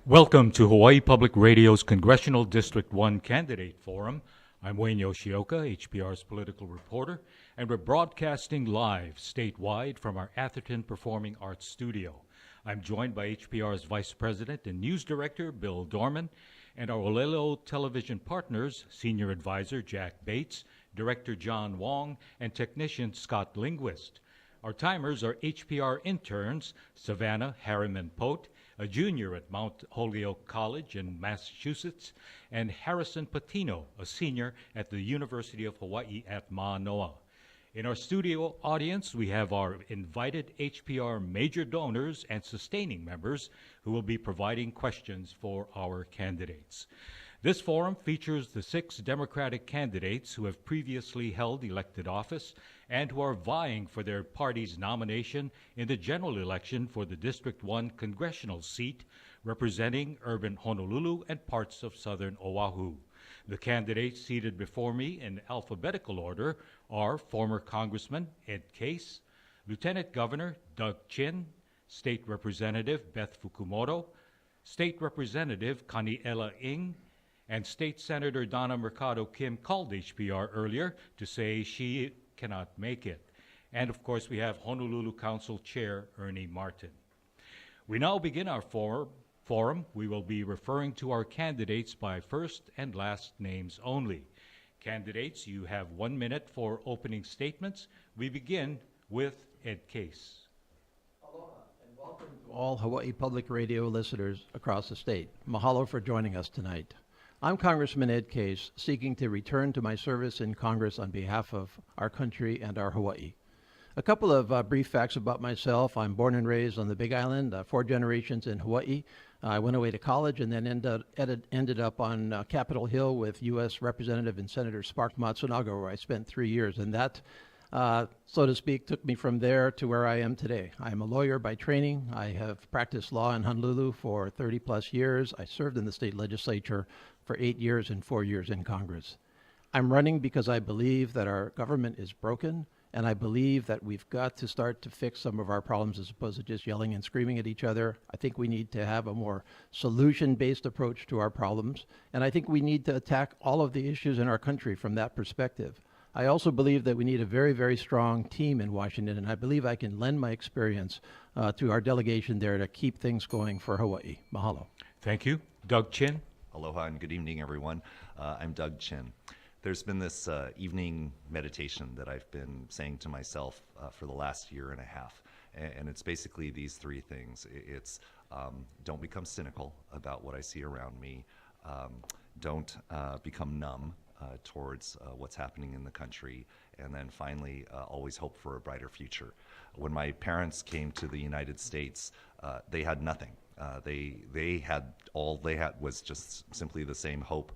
Welcome to Hawaii Public Radio's Congressional District 1 Candidate Forum. I'm Wayne Yoshioka, HPR's political reporter, and we're broadcasting live statewide from our Atherton Performing Arts Studio. I'm joined by HPR's Vice President and News Director, Bill Dorman, and our Olelo television partners, Senior Advisor Jack Bates, Director John Wong, and Technician Scott Linguist. Our timers are HPR interns, Savannah Harriman-Pote, a junior at Mount Holyoke College in Massachusetts, and Harrison Patino, a senior at the University of Hawaii at Manoa. In our studio audience, we have our invited HPR major donors and sustaining members who will be providing questions for our candidates. This forum features the 6 Democratic candidates who have previously held elected office and who are vying for their party's nomination in the general election for the District 1 congressional seat representing urban Honolulu and parts of southern Oahu. The candidates seated before me in alphabetical order are former Congressman Ed Case, Lieutenant Governor Doug Chin, State Representative Beth Fukumoto, State Representative Kaniela Ng, and State Senator Donna Mercado Kim called HPR earlier to say she cannot make it. And of course, we have Honolulu Council Chair Ernie Martin. We now begin our forum. We will be referring to our candidates by first and last names only. Candidates, you have 1 minute for opening statements. We begin with Ed Case. Aloha and welcome to all Hawaii Public Radio listeners across the state. Mahalo for joining us tonight. I'm Congressman Ed Case, seeking to return to my service in Congress on behalf of our country and our Hawaii. A couple of brief facts about myself. I'm born and raised on the Big Island, 4 generations in Hawaii. I went away to college and then ended up on Capitol Hill with U.S. Representative and Senator Spark Matsunaga, where I spent 3 years. And that, so to speak, took me from there to where I am today. I'm a lawyer by training. I have practiced law in Honolulu for 30 plus years. I served in the state legislature for 8 years and 4 years in Congress. I'm running because I believe that our government is broken, and I believe that we've got to start to fix some of our problems as opposed to just yelling and screaming at each other. I think we need to have a more solution-based approach to our problems, and I think we need to attack all of the issues in our country from that perspective. I also believe that we need a very, very strong team in Washington, and I believe I can lend my experience to our delegation there to keep things going for Hawaii. Mahalo. Thank you. Doug Chin. Aloha and good evening, everyone. I'm Doug Chin. There's been this evening meditation that I've been saying to myself for the last year and a half, and it's basically these 3 things. It's don't become cynical about what I see around me. Don't become numb towards what's happening in the country. And then finally, always hope for a brighter future. When my parents came to the United States, they had nothing. They had all they had was just simply the same hope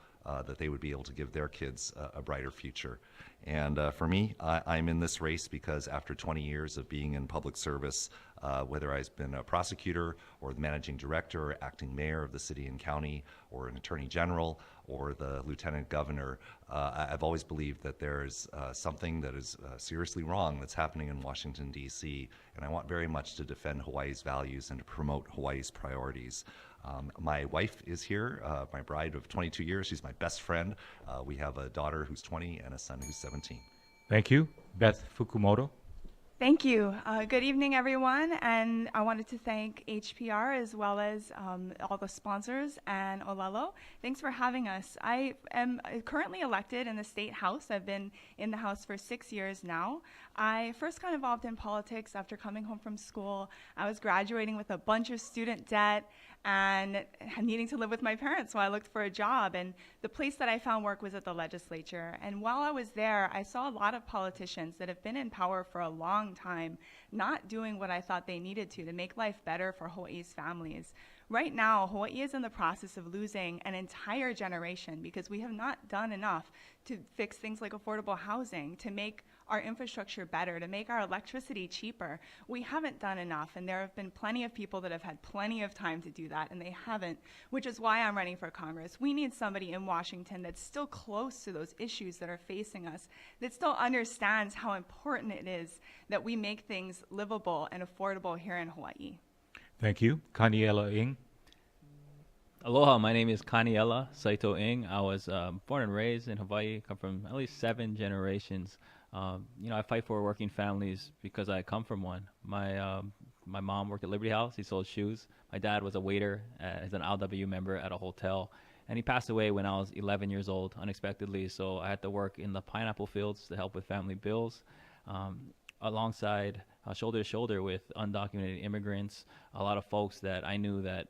that they would be able to give their kids a brighter future. And for me, I'm in this race because after 20 years of being in public service, whether I've been a prosecutor or the managing director or acting mayor of the city and county or an attorney general or the lieutenant governor, I've always believed that there's something that is seriously wrong that's happening in Washington, D.C., and I want very much to defend Hawaii's values and to promote Hawaii's priorities. My wife is here, my bride of 22 years. She's my best friend. We have a daughter who's 20 and a son who's 17. Thank you. Beth Fukumoto. Thank you. Good evening, everyone. And I wanted to thank HPR as well as all the sponsors and Ōlelo. Thanks for having us. I am currently elected in the State House. I've been in the House for 6 years now. I first got involved in politics after coming home from school. I was graduating with a bunch of student debt, and needing to live with my parents, so I looked for a job. And the place that I found work was at the legislature. And while I was there, I saw a lot of politicians that have been in power for a long time not doing what I thought they needed to make life better for Hawaii's families. Right now, Hawaii is in the process of losing an entire generation because we have not done enough to fix things like affordable housing, to make our infrastructure better, to make our electricity cheaper. We haven't done enough, and there have been plenty of people that have had plenty of time to do that, and they haven't, which is why I'm running for Congress. We need somebody in Washington that's still close to those issues that are facing us, that still understands how important it is that we make things livable and affordable here in Hawaii. Thank you. Kaniela Ing. Aloha, my name is Kaniela Saito Ing. I was born and raised in Hawaii, come from at least 7 generations. I fight for working families because I come from one. My mom worked at Liberty House. He sold shoes. My dad was a waiter as an LW member at a hotel. And he passed away when I was 11 years old, unexpectedly. So I had to work in the pineapple fields to help with family bills, alongside shoulder to shoulder with undocumented immigrants, a lot of folks that I knew that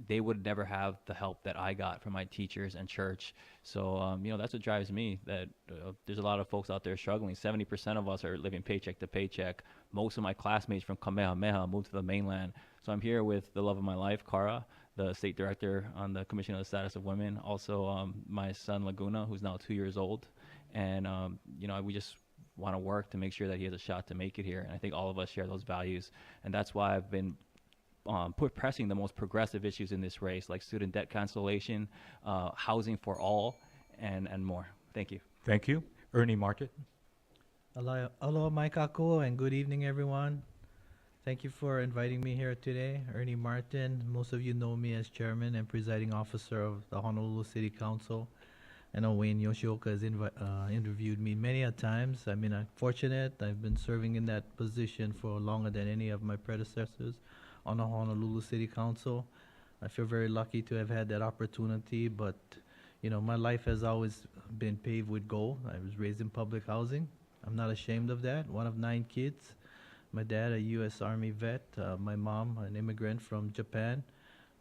they would never have the help that I got from my teachers and church. So, that's what drives me, that there's a lot of folks out there struggling. 70% of us are living paycheck to paycheck. Most of my classmates from Kamehameha moved to the mainland. So I'm here with the love of my life, Kara, the state director on the Commission on the Status of Women. Also, my son, Laguna, who's now 2 years old. And, we just want to work to make sure that he has a shot to make it here. And I think all of us share those values. And that's why I've been pressing the most progressive issues in this race, like student debt cancellation, housing for all, and more. Thank you. Thank you. Ernie Martin. Aloha mai kākou, and good evening, everyone. Thank you for inviting me here today. Ernie Martin, most of you know me as chairman and presiding officer of the Honolulu City Council. I know Wayne Yoshioka has interviewed me many a times. I mean, I'm fortunate. I've been serving in that position for longer than any of my predecessors on the Honolulu City Council. I feel very lucky to have had that opportunity, but my life has always been paved with gold. I was raised in public housing. I'm not ashamed of that. One of 9 kids. My dad, a U.S. Army vet. My mom, an immigrant from Japan.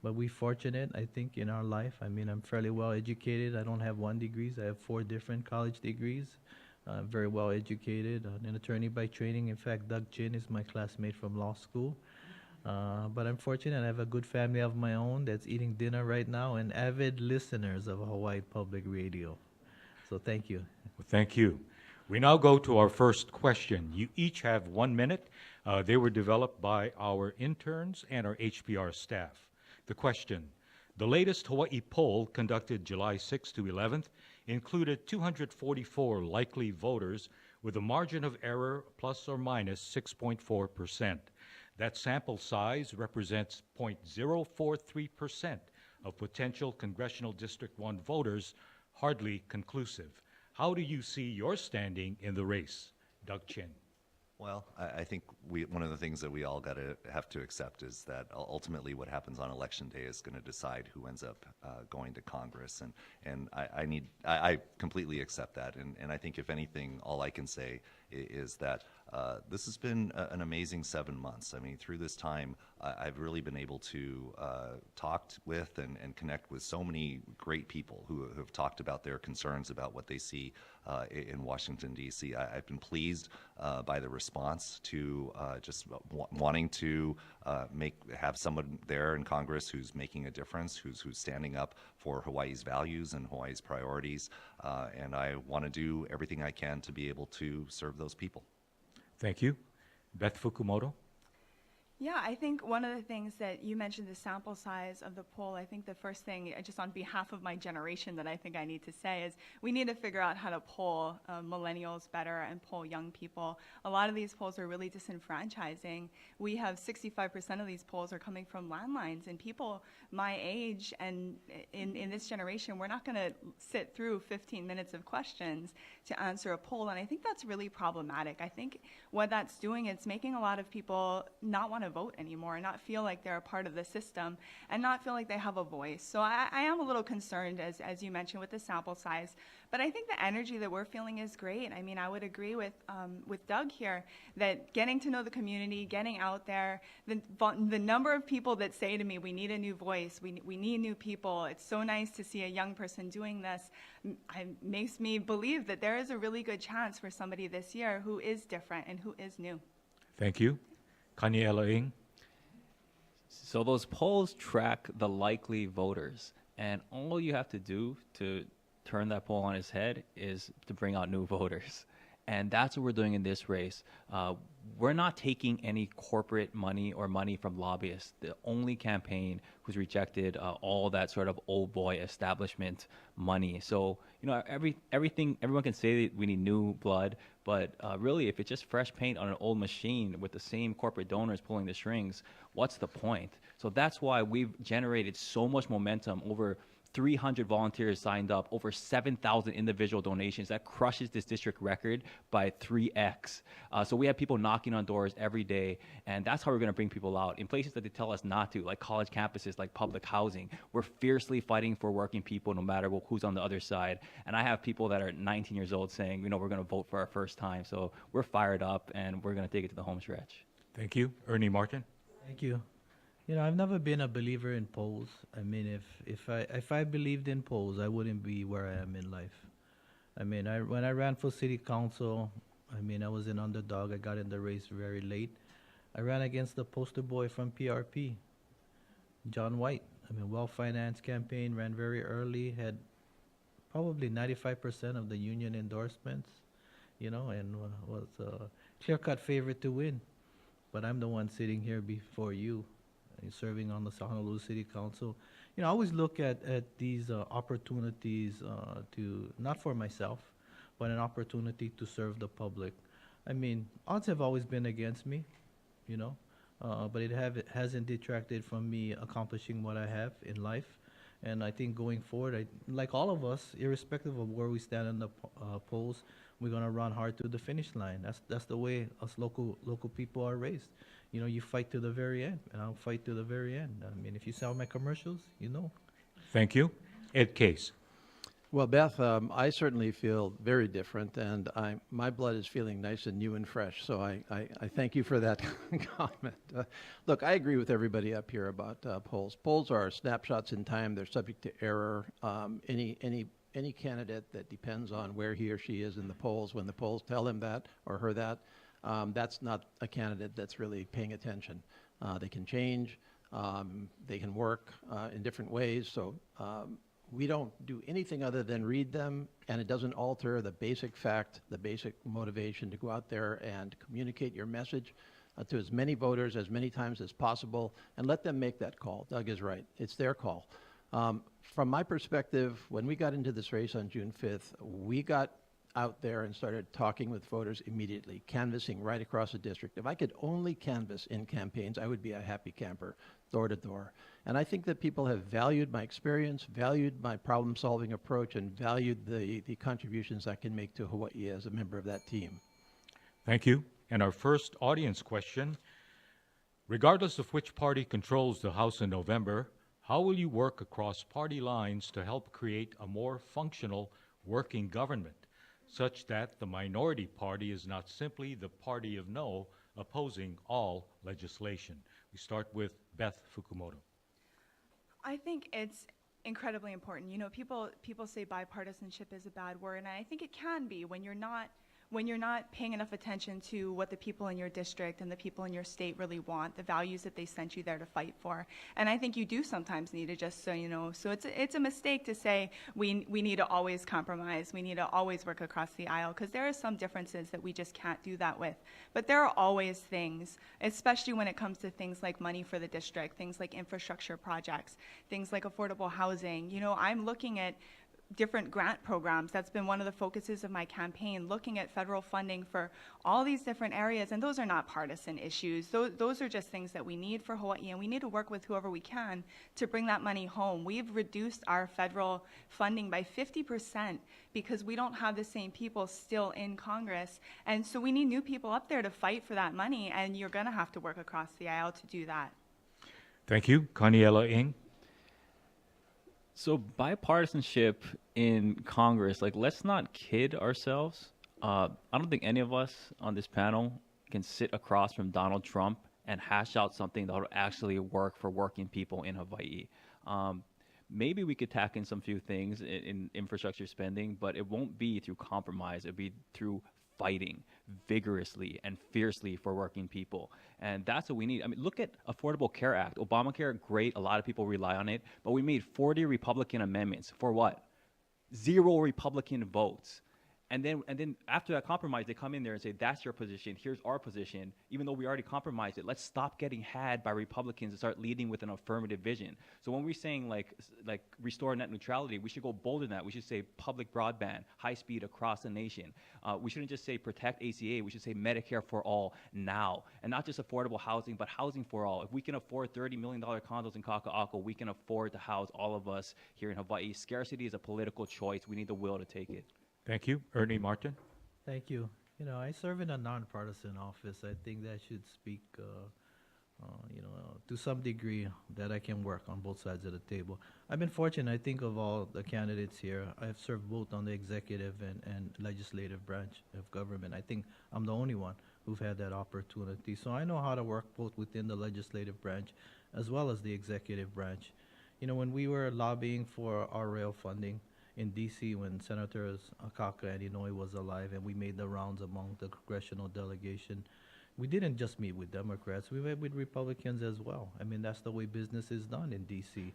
But we're fortunate, I think, in our life. I mean, I'm fairly well educated. I don't have 1 degree. I have 4 different college degrees. Very well educated, an attorney by training. In fact, Doug Chin is my classmate from law school. But I'm fortunate. I have a good family of my own that's eating dinner right now and avid listeners of Hawaii Public Radio. So thank you. Well, thank you. We now go to our first question. You each have 1 minute. They were developed by our interns and our HPR staff. The question: the latest Hawaii poll conducted July 6th to 11th included 244 likely voters with a margin of error plus or minus 6.4%. That sample size represents 0.043% of potential Congressional District 1 voters, hardly conclusive. How do you see your standing in the race? Doug Chin. Well, I think one of the things that we all have to accept is that ultimately what happens on Election Day is going to decide who ends up going to Congress, and I completely accept that, and I think if anything, all I can say is that this has been an amazing 7 months. I mean, through this time, I've really been able to talk with and connect with so many great people who have talked about their concerns about what they see in Washington, D.C. I've been pleased by the response to just wanting to have someone there in Congress who's making a difference, who's standing up for Hawaii's values and Hawaii's priorities, and I want to do everything I can to be able to serve those people. Thank you. Beth Fukumoto. Yeah, I think one of the things that you mentioned, the sample size of the poll, I think the first thing, just on behalf of my generation, that I think I need to say is we need to figure out how to poll millennials better and poll young people. A lot of these polls are really disenfranchising. We have 65% of these polls are coming from landlines, and people my age and in this generation, we're not going to sit through 15 minutes of questions to answer a poll, and I think that's really problematic. I think what that's doing is making a lot of people not want to vote anymore, not feel like they're a part of the system, and not feel like they have a voice. So I am a little concerned, as you mentioned, with the sample size. But I think the energy that we're feeling is great. I mean, I would agree with Doug here that getting to know the community, getting out there, the number of people that say to me, we need a new voice, we need new people. It's so nice to see a young person doing this. Makes me believe that there is a really good chance for somebody this year who is different and who is new. Thank you. Kaniela Ng. So those polls track the likely voters, and all you have to do to turn that poll on its head is to bring out new voters. And that's what we're doing in this race. We're not taking any corporate money or money from lobbyists. The only campaign who's rejected all that sort of old boy establishment money. So, you know, everyone can say that we need new blood, but really, if it's just fresh paint on an old machine with the same corporate donors pulling the strings, what's the point? So that's why we've generated so much momentum. Over 300 volunteers signed up, over 7,000 individual donations. That crushes this district record by 3x. So we have people knocking on doors every day, and that's how we're going to bring people out. In places that they tell us not to, like college campuses, like public housing, we're fiercely fighting for working people no matter who's on the other side. And I have people that are 19 years old saying, you know, we're going to vote for our first time. So we're fired up, and we're going to take it to the home stretch. Thank you. Ernie Martin. Thank you. You know, I've never been a believer in polls. I mean, if I believed in polls, I wouldn't be where I am in life. I mean, when I ran for city council, I mean, I was an underdog. I got in the race very late. I ran against the poster boy from PRP, John White. I mean, well-financed campaign, ran very early, had probably 95% of the union endorsements, you know, and was a clear-cut favorite to win. But I'm the one sitting here before you, serving on the Honolulu City Council. You know, I always look at these opportunities to, not for myself, but an opportunity to serve the public. I mean, odds have always been against me, you know, but it hasn't detracted from me accomplishing what I have in life. And I think going forward, like all of us, irrespective of where we stand in the polls, we're going to run hard to the finish line. That's the way us local people are raised. You know, you fight to the very end, and I'll fight to the very end. I mean, if you saw my commercials, you know. Thank you. Ed Case. Well, Beth, I certainly feel very different, and my blood is feeling nice and new and fresh, so I thank you for that comment. Look, I agree with everybody up here about polls. Polls are snapshots in time. They're subject to error. Any candidate that depends on where he or she is in the polls, when the polls tell him that or her that, that's not a candidate that's really paying attention. They can change. They can work in different ways, so we don't do anything other than read them, and it doesn't alter the basic fact, the basic motivation to go out there and communicate your message to as many voters as many times as possible, and let them make that call. Doug is right. It's their call. From my perspective, when we got into this race on June 5th, we got out there and started talking with voters immediately, canvassing right across the district. If I could only canvass in campaigns, I would be a happy camper, door to door. And I think that people have valued my experience, valued my problem-solving approach, and valued the contributions I can make to Hawaii as a member of that team. Thank you. And our first audience question, regardless of which party controls the House in November, how will you work across party lines to help create a more functional working government, such that the minority party is not simply the party of no opposing all legislation? We start with Beth Fukumoto. I think it's incredibly important. You know, people say bipartisanship is a bad word, and I think it can be when you're not paying enough attention to what the people in your district and the people in your state really want, the values that they sent you there to fight for. And I think you do sometimes need to just, so you know, so it's a mistake to say we need to always compromise, we need to always work across the aisle, because there are some differences that we just can't do that with. But there are always things, especially when it comes to things like money for the district, things like infrastructure projects, things like affordable housing. You know, I'm looking at different grant programs. That's been one of the focuses of my campaign, looking at federal funding for all these different areas, and those are not partisan issues. Those are just things that we need for Hawaii, and we need to work with whoever we can to bring that money home. We've reduced our federal funding by 50% because we don't have the same people still in Congress, and so we need new people up there to fight for that money, and you're going to have to work across the aisle to do that. Thank you. Kaniela Ing. So bipartisanship in Congress, like, let's not kid ourselves. I don't think any of us on this panel can sit across from Donald Trump and hash out something that will actually work for working people in Hawaii. Maybe we could tack in some few things in infrastructure spending, but it won't be through compromise. It'll be through fighting vigorously and fiercely for working people. And that's what we need. I mean, look at Affordable Care Act. Obamacare, great. A lot of people rely on it. But we made 40 Republican amendments. For what? 0 Republican votes. And then after that compromise, they come in there and say, that's your position, here's our position. Even though we already compromised it, let's stop getting had by Republicans and start leading with an affirmative vision. So when we're saying like restore net neutrality, we should go bolder than that. We should say public broadband, high speed across the nation. We shouldn't just say protect ACA, we should say Medicare for all now. And not just affordable housing, but housing for all. If we can afford $30 million condos in Kaka'ako, we can afford to house all of us here in Hawaii. Scarcity is a political choice. We need the will to take it. Thank you. Ernie Martin. Thank you. You know, I serve in a nonpartisan office. I think that should speak, to some degree that I can work on both sides of the table. I've been fortunate. I think of all the candidates here, I have served both on the executive and legislative branch of government. I think I'm the only one who've had that opportunity. So I know how to work both within the legislative branch as well as the executive branch. You know, when we were lobbying for our rail funding in D.C., when Senators Akaka and Inouye was alive, and we made the rounds among the congressional delegation, we didn't just meet with Democrats, we met with Republicans as well. I mean, that's the way business is done in D.C. You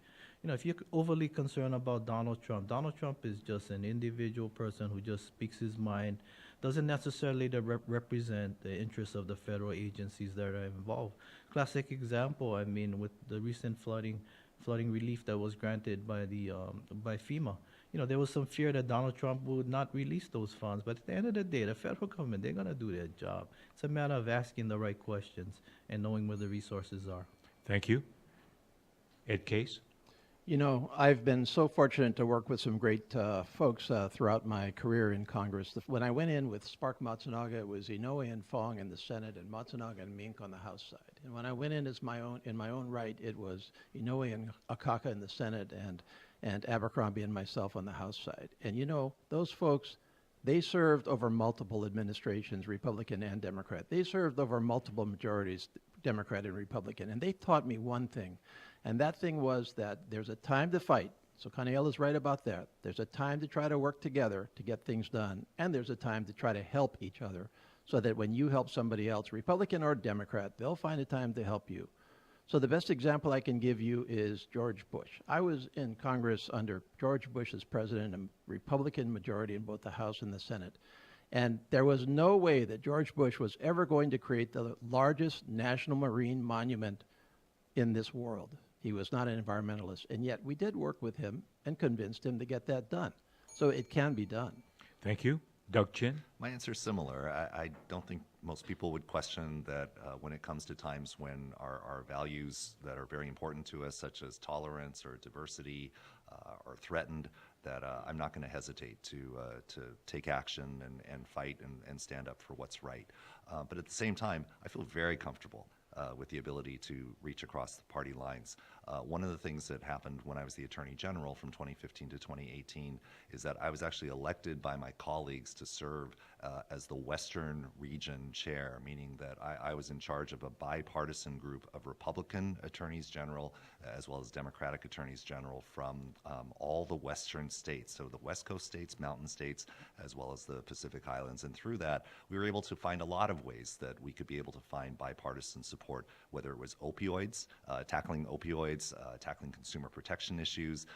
know, if you're overly concerned about Donald Trump is just an individual person who just speaks his mind, doesn't necessarily represent the interests of the federal agencies that are involved. Classic example, I mean, with the recent flooding relief that was granted by FEMA. You know, there was some fear that Donald Trump would not release those funds. But at the end of the day, the federal government, they're going to do their job. It's a matter of asking the right questions and knowing where the resources are. Thank you. Ed Case. You know, I've been so fortunate to work with some great folks throughout my career in Congress. When I went in with Spark Matsunaga, it was Inouye and Fong in the Senate and Matsunaga and Mink on the House side. And when I went in as my own right, it was Inouye and Akaka in the Senate and Abercrombie and myself on the House side. And you know, those folks, they served over multiple administrations, Republican and Democrat. They served over multiple majorities, Democrat and Republican. And they taught me one thing, and that thing was that there's a time to fight. So Kaniela's right about that. There's a time to try to work together to get things done, and there's a time to try to help each other so that when you help somebody else, Republican or Democrat, they'll find a time to help you. So the best example I can give you is George Bush. I was in Congress under George Bush as president, a Republican majority in both the House and the Senate. And there was no way that George Bush was ever going to create the largest national marine monument in this world. He was not an environmentalist. And yet we did work with him and convinced him to get that done. So it can be done. Thank you. Doug Chin. My answer is similar. I don't think most people would question that when it comes to times when our values that are very important to us, such as tolerance or diversity, are threatened, that I'm not going to hesitate to take action and fight and stand up for what's right. But at the same time, I feel very comfortable with the ability to reach across the party lines. One of the things that happened when I was the Attorney General from 2015 to 2018 is that I was actually elected by my colleagues to serve as the Western Region Chair, meaning that I was in charge of a bipartisan group of Republican Attorneys General as well as Democratic Attorneys General from all the Western states, so the West Coast states, mountain states, as well as the Pacific Islands. And through that, we were able to find a lot of ways that we could be able to find bipartisan support, whether it was opioids, tackling consumer protection issues,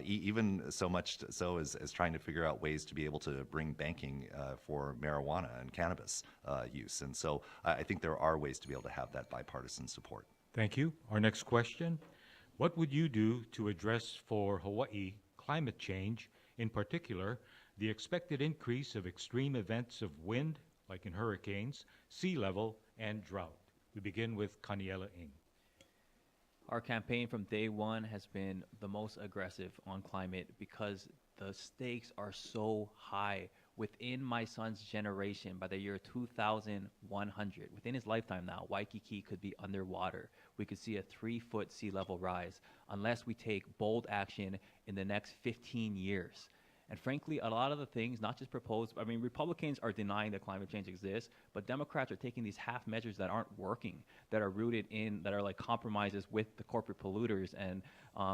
even so much so as trying to figure out ways to be able to bring banking for marijuana and cannabis use. And so I think there are ways to be able to have that bipartisan support. Thank you. Our next question. What would you do to address for Hawaii climate change In particular, the expected increase of extreme events of wind, like in hurricanes, sea level, and drought. We begin with Kaniela Ng. Our campaign from day one has been the most aggressive on climate because the stakes are so high. Within my son's generation, by the year 2100, within his lifetime now, Waikiki could be underwater. We could see a 3-foot sea level rise unless we take bold action in the next 15 years. And frankly, a lot of the things, not just proposed, I mean, Republicans are denying that climate change exists, but Democrats are taking these half measures that aren't working, that are rooted in, that are like compromises with the corporate polluters and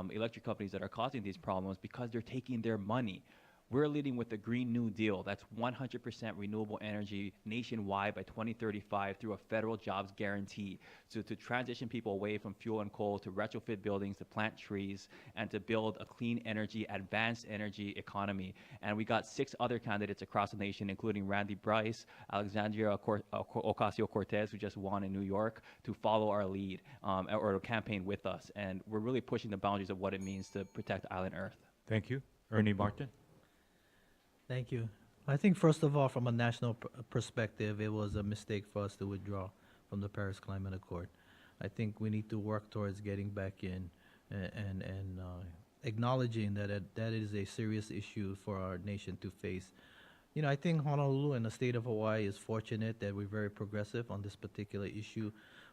electric companies that are causing these problems because they're taking their money. We're leading with the Green New Deal. That's 100% renewable energy nationwide by 2035 through a federal jobs guarantee. So to transition people away from fuel and coal, to retrofit buildings, to plant trees, and to build a clean energy, advanced energy economy. And we got 6 other candidates across the nation, including Randy Bryce, Alexandria Ocasio-Cortez, who just won in New York, to follow our lead or to campaign with us. And we're really pushing the boundaries of what it means to protect island Earth. Thank you. Ernie Martin. Thank you. I think, first of all, from a national perspective, it was a mistake for us to withdraw from the Paris Climate Accord. I think we need to work towards getting back in and acknowledging that is a serious issue for our nation to face. You know, I think Honolulu and the state of Hawaii is fortunate that we're very progressive on this particular issue.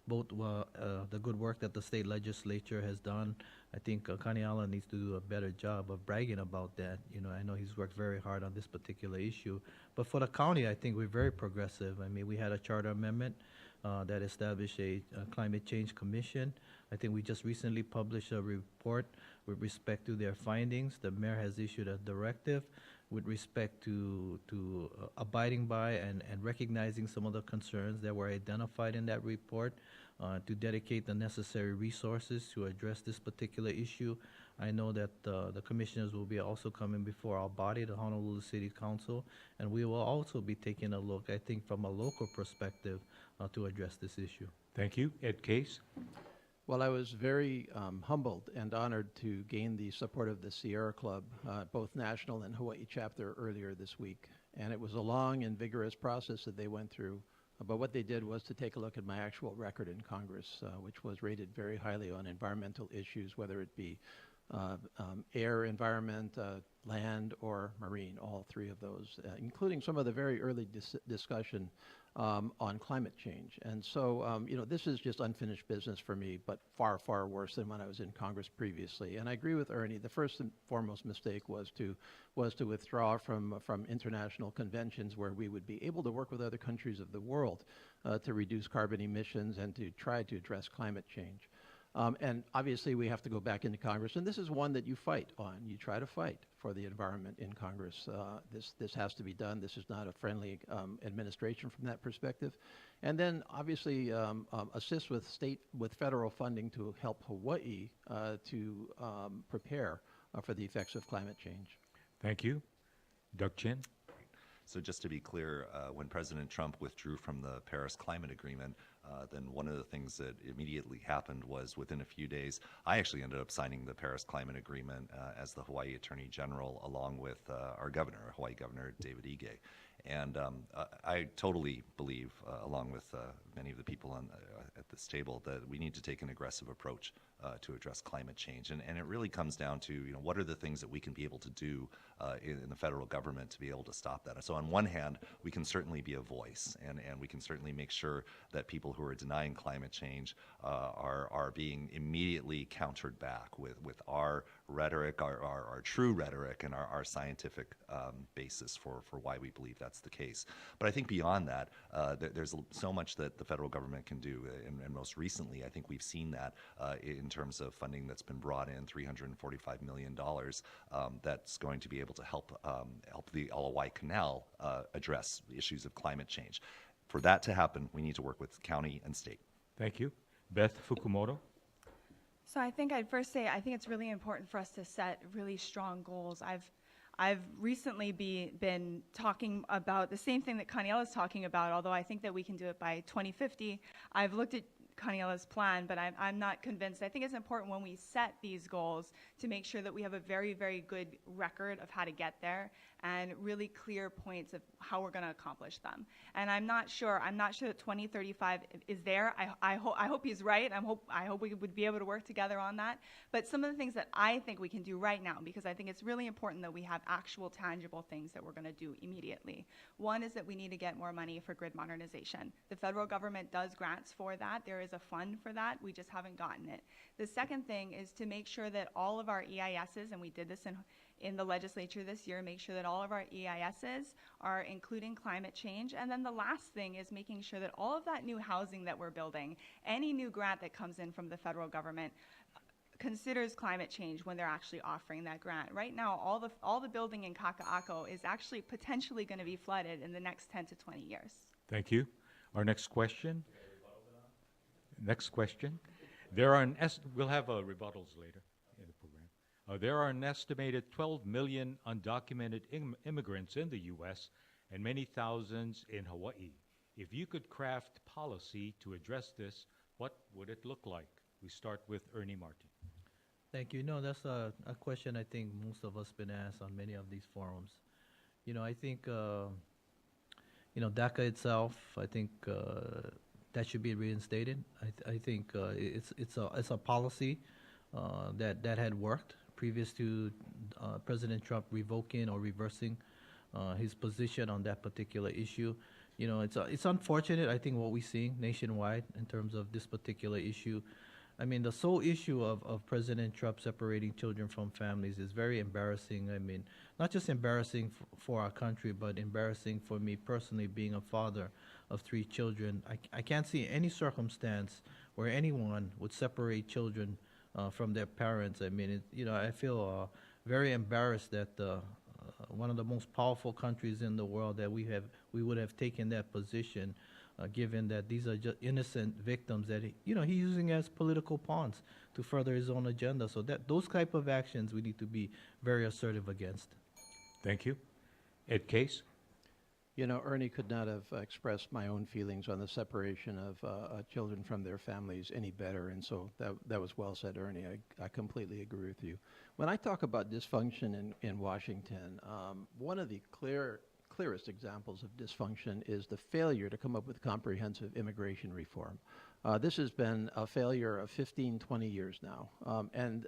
Both the good work that the state legislature has done, I think Kaniala needs to do a better job of bragging about that. You know, I know he's worked very hard on this particular issue. But for the county, I think we're very progressive. I mean, we had a charter amendment that established a climate change commission. I think we just recently published a report with respect to their findings. The mayor has issued a directive with respect to abiding by and recognizing some of the concerns that were identified in that report, to dedicate the necessary resources to address this particular issue. I know that the commissioners will be also coming before our body, the Honolulu City Council, and we will also be taking a look, I think, from a local perspective to address this issue. Thank you. Ed Case. Well, I was very humbled and honored to gain the support of the Sierra Club, both national and Hawaii chapter, earlier this week. And it was a long and vigorous process that they went through. But what they did was to take a look at my actual record in Congress, which was rated very highly on environmental issues, whether it be air, environment, land, or marine, all 3 of those, including some of the very early discussion on climate change. And so, you know, this is just unfinished business for me, but far, far worse than when I was in Congress previously. And I agree with Ernie. The first and foremost mistake was to withdraw from international conventions where we would be able to work with other countries of the world to reduce carbon emissions and to try to address climate change. And obviously, we have to go back into Congress, and this is one that you fight on. You try to fight for the environment in Congress. This has to be done. This is not a friendly administration from that perspective. And then, obviously, assist with federal funding to help Hawaii to prepare for the effects of climate change. Thank you. Doug Chin. So just to be clear, when President Trump withdrew from the Paris Climate Agreement, then one of the things that immediately happened was within a few days, I actually ended up signing the Paris Climate Agreement as the Hawaii Attorney General, along with our governor, Hawaii Governor David Ige. And I totally believe, along with many of the people at this table, that we need to take an aggressive approach to address climate change. And it really comes down to, you know, what are the things that we can be able to do in the federal government to be able to stop that. So on one hand, we can certainly be a voice, and we can certainly make sure that people who are denying climate change are being immediately countered back with our rhetoric, our true rhetoric, and our scientific basis for why we believe that's the case. But I think beyond that, there's so much that the federal government can do, and most recently, I think we've seen that in terms of funding that's been brought in, $345 million, that's going to be able to help the Alawai Canal address issues of climate change. For that to happen, we need to work with county and state. Thank you. Beth Fukumoto. So I think I'd first say I think it's really important for us to set really strong goals. I've recently been talking about the same thing that Kaniela is talking about, although I think that we can do it by 2050. I've looked at Kaniela's plan, but I'm not convinced. I think it's important when we set these goals to make sure that we have a very, very good record of how to get there and really clear points of how we're going to accomplish them. And I'm not sure that 2035 is there. I hope he's right. I hope we would be able to work together on that. But some of the things that I think we can do right now, because I think it's really important that we have actual tangible things that we're going to do immediately. One is that we need to get more money for grid modernization. The federal government does grants for that. There is a fund for that. We just haven't gotten it. The second thing is to make sure that all of our EISs, and we did this in the legislature this year, make sure that all of our EISs are including climate change. And then the last thing is making sure that all of that new housing that we're building, any new grant that comes in from the federal government, considers climate change when they're actually offering that grant. Right now, all the building in Kaka'ako is actually potentially going to be flooded in the next 10 to 20 years. Thank you. Our next question. Next question. We'll have rebuttals later in the program. There are an estimated 12 million undocumented immigrants in the U.S. and many thousands in Hawaii. If you could craft policy to address this, what would it look like? We start with Ernie Martin. Thank you. No, that's a question I think most of us been asked on many of these forums. I think, DACA itself, I think that should be reinstated. I think it's a policy that had worked previous to President Trump revoking or reversing his position on that particular issue. It's unfortunate, I think, what we're seeing nationwide in terms of this particular issue. I mean, the sole issue of President Trump separating children from families is very embarrassing. I mean, not just embarrassing for our country, but embarrassing for me personally, being a father of 3 children. I can't see any circumstance where anyone would separate children from their parents. I mean, I feel very embarrassed that one of the most powerful countries in the world that we would have taken that position, given that these are just innocent victims that he's using as political pawns to further his own agenda. So those type of actions we need to be very assertive against. Thank you. Ed Case. Ernie could not have expressed my own feelings on the separation of children from their families any better, and so that was well said, Ernie. I completely agree with you. When I talk about dysfunction in Washington, one of the clearest examples of dysfunction is the failure to come up with comprehensive immigration reform. This has been a failure of 15, 20 years now, and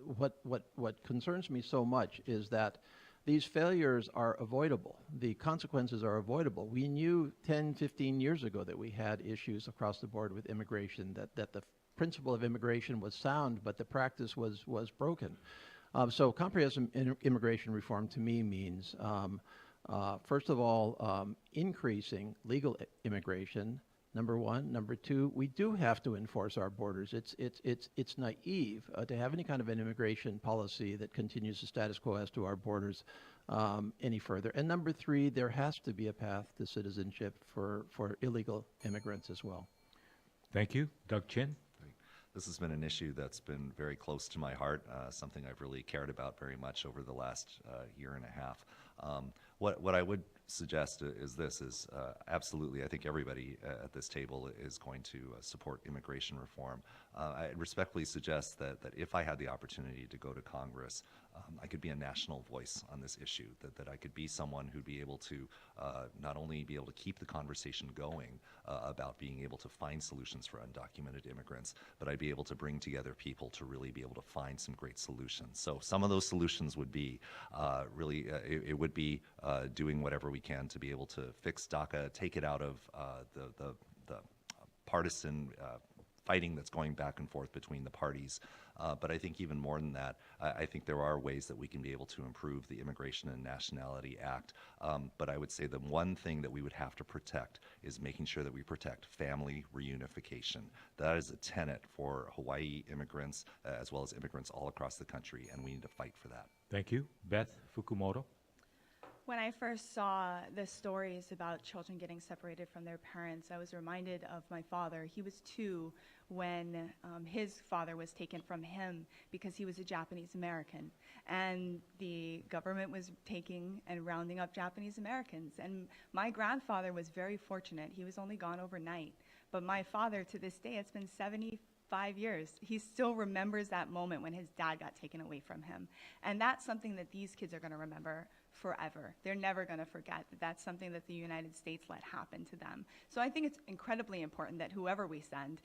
what concerns me so much is that these failures are avoidable. The consequences are avoidable. We knew 10, 15 years ago that we had issues across the board with immigration, that the principle of immigration was sound, but the practice was broken. So comprehensive immigration reform to me means, first of all, increasing legal immigration, number one. Number two, we do have to enforce our borders. It's naive to have any kind of an immigration policy that continues the status quo as to our borders any further. And number three, there has to be a path to citizenship for illegal immigrants as well. Thank you. Doug Chin. This has been an issue that's been very close to my heart, something I've really cared about very much over the last year and a half. What I would suggest is absolutely, I think everybody at this table is going to support immigration reform. I respectfully suggest that if I had the opportunity to go to Congress, I could be a national voice on this issue, that I could be someone who'd be able to not only be able to keep the conversation going about being able to find solutions for undocumented immigrants, but I'd be able to bring together people to really be able to find some great solutions. So some of those solutions would be it would be doing whatever we can to be able to fix DACA, take it out of the partisan fighting that's going back and forth between the parties. But I think even more than that, I think there are ways that we can be able to improve the Immigration and Nationality Act. But I would say the one thing that we would have to protect is making sure that we protect family reunification. That is a tenet for Hawaii immigrants as well as immigrants all across the country, and we need to fight for that. Thank you. Beth Fukumoto. When I first saw the stories about children getting separated from their parents, I was reminded of my father. He was 2 when his father was taken from him because he was a Japanese American. And the government was taking and rounding up Japanese Americans. And my grandfather was very fortunate. He was only gone overnight. But my father, to this day, it's been 75 years. He still remembers that moment when his dad got taken away from him. And that's something that these kids are going to remember forever. They're never going to forget that that's something that the United States let happen to them. So I think it's incredibly important that whoever we send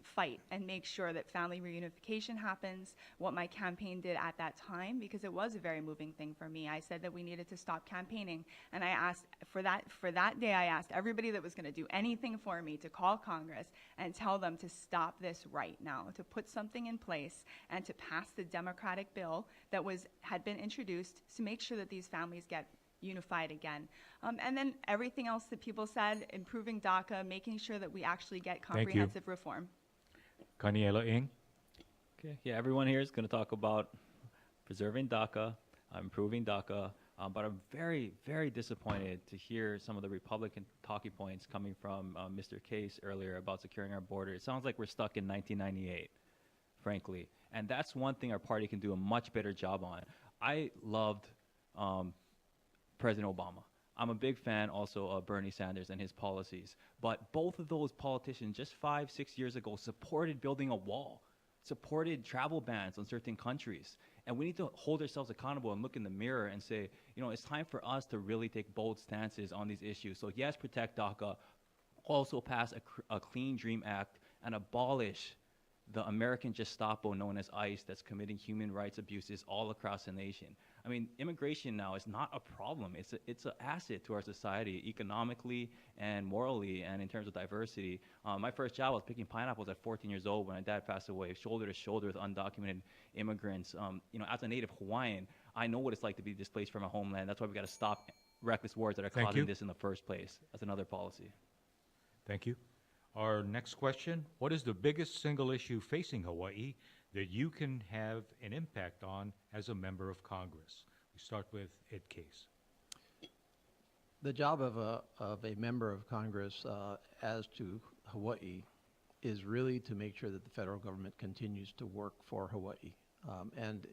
fight and make sure that family reunification happens, what my campaign did at that time, because it was a very moving thing for me. I said that we needed to stop campaigning, and I asked for that day, I asked everybody that was going to do anything for me to call Congress and tell them to stop this right now, to put something in place and to pass the Democratic bill that had been introduced to make sure that these families get unified again. And then everything else that people said, improving DACA, making sure that we actually get Thank you. comprehensive reform. Kaniela Ing. Okay, yeah, everyone here is going to talk about preserving DACA, improving DACA, but I'm very, very disappointed to hear some of the Republican talking points coming from Mr. Case earlier about securing our border. It sounds like we're stuck in 1998, frankly, and that's one thing our party can do a much better job on. I loved President Obama. I'm a big fan also of Bernie Sanders and his policies, but both of those politicians just 5-6 years ago supported building a wall, supported travel bans on certain countries. And we need to hold ourselves accountable and look in the mirror and say, you know, it's time for us to really take bold stances on these issues. So yes, protect DACA, also pass a Clean Dream Act and abolish the American Gestapo known as ICE that's committing human rights abuses all across the nation. I mean, immigration now is not a problem. It's an asset to our society, economically and morally, and in terms of diversity. My first job was picking pineapples at 14 years old when my dad passed away, shoulder to shoulder with undocumented immigrants. You know, as a native Hawaiian, I know what it's like to be displaced from a homeland. That's why we got to stop reckless wars that are Thank causing you. this in the first place. That's another policy. Thank you. Our next question, what is the biggest single issue facing Hawaii that you can have an impact on as a member of Congress? We start with Ed Case. The job of a member of Congress as to Hawaii is really to make sure that the federal government continues to work for Hawaii. And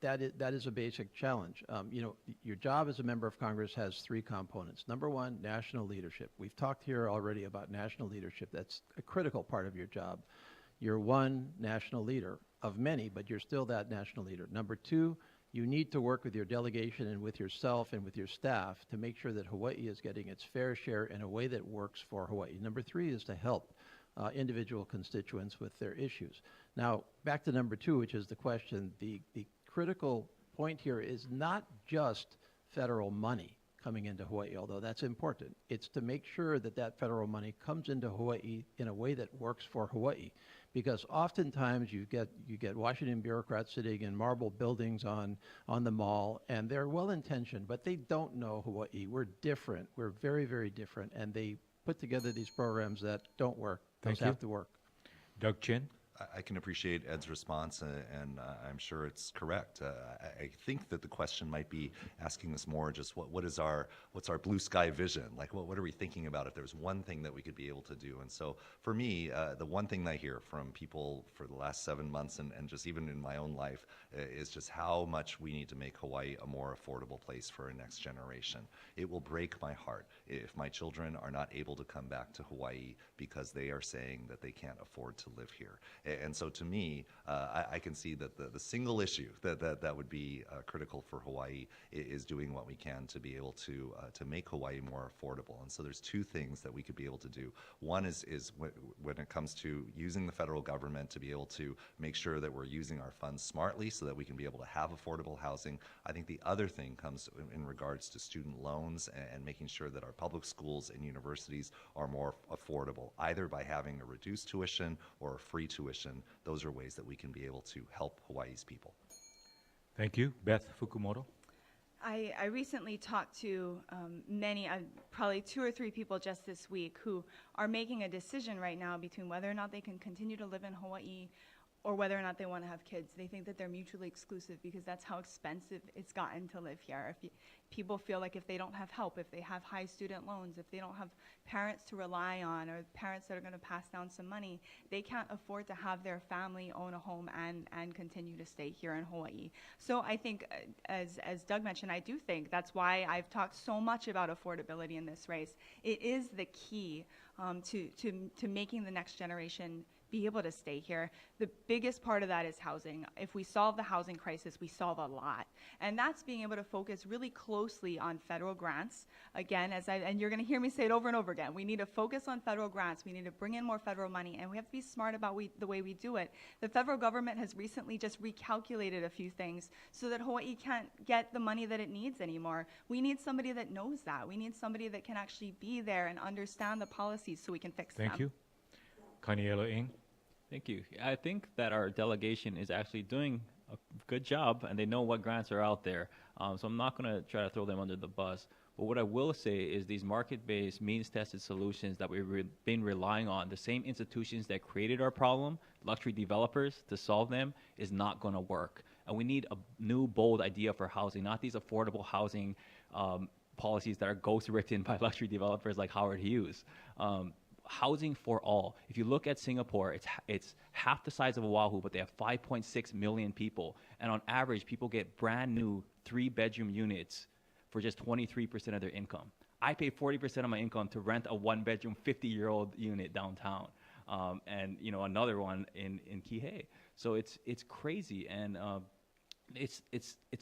that is a basic challenge. You know, your job as a member of Congress has three components. Number one, national leadership. We've talked here already about national leadership. That's a critical part of your job. You're one national leader of many, but you're still that national leader. Number two, you need to work with your delegation and with yourself and with your staff to make sure that Hawaii is getting its fair share in a way that works for Hawaii. Number three is to help individual constituents with their issues. Now, back to number two, which is the question, the critical point here is not just federal money coming into Hawaii, although that's important. It's to make sure that that federal money comes into Hawaii in a way that works for Hawaii. Because oftentimes you get Washington bureaucrats sitting in marble buildings on the mall, and they're well-intentioned, but they don't know Hawaii. We're different. We're very, very different, and they put together these programs that don't work. Thank Those have you. to work. Doug Chin. I can appreciate Ed's response, and I'm sure it's correct. I think that the question might be asking us more just what's our blue sky vision? Like, what are we thinking about if there's one thing that we could be able to do? And so for me, the one thing that I hear from people for the last 7 months and just even in my own life is just how much we need to make Hawaii a more affordable place for our next generation. It will break my heart if my children are not able to come back to Hawaii because they are saying that they can't afford to live here. And so to me, I can see that the single issue that would be critical for Hawaii is doing what we can to be able to make Hawaii more affordable. And so there's two things that we could be able to do. One is when it comes to using the federal government to be able to make sure that we're using our funds smartly so that we can be able to have affordable housing. I think the other thing comes in regards to student loans and making sure that our public schools and universities are more affordable, either by having a reduced tuition or a free tuition. Those are ways that we can be able to help Hawaii's people. Thank you. Beth Fukumoto. I recently talked to many, probably 2 or 3 people just this week who are making a decision right now between whether or not they can continue to live in Hawaii or whether or not they want to have kids. They think that they're mutually exclusive because that's how expensive it's gotten to live here. People feel like if they don't have help, if they have high student loans, if they don't have parents to rely on or parents that are going to pass down some money, they can't afford to have their family own a home and continue to stay here in Hawaii. So I think, as Doug mentioned, I do think that's why I've talked so much about affordability in this race. It is the key to making the next generation be able to stay here. The biggest part of that is housing. If we solve the housing crisis, we solve a lot. And that's being able to focus really closely on federal grants. Again, and you're going to hear me say it over and over again, we need to focus on federal grants. We need to bring in more federal money, and we have to be smart about the way we do it. The federal government has recently just recalculated a few things so that Hawaii can't get the money that it needs anymore. We need somebody that knows that. We need somebody that can actually be there and understand the policies so we can fix them. Thank you. Kaniela Ing. Thank you. I think that our delegation is actually doing a good job, and they know what grants are out there. So I'm not going to try to throw them under the bus. But what I will say is these market-based, means-tested solutions that we've been relying on, the same institutions that created our problem, luxury developers, to solve them, is not going to work. And we need a new, bold idea for housing, not these affordable housing policies that are ghost-written by luxury developers like Howard Hughes. Housing for all. If you look at Singapore, it's half the size of Oahu, but they have 5.6 million people. And on average, people get brand new 3-bedroom units for just 23% of their income. I pay 40% of my income to rent a 1-bedroom 50-year-old unit downtown. And another one in Kihei. So it's crazy, and it's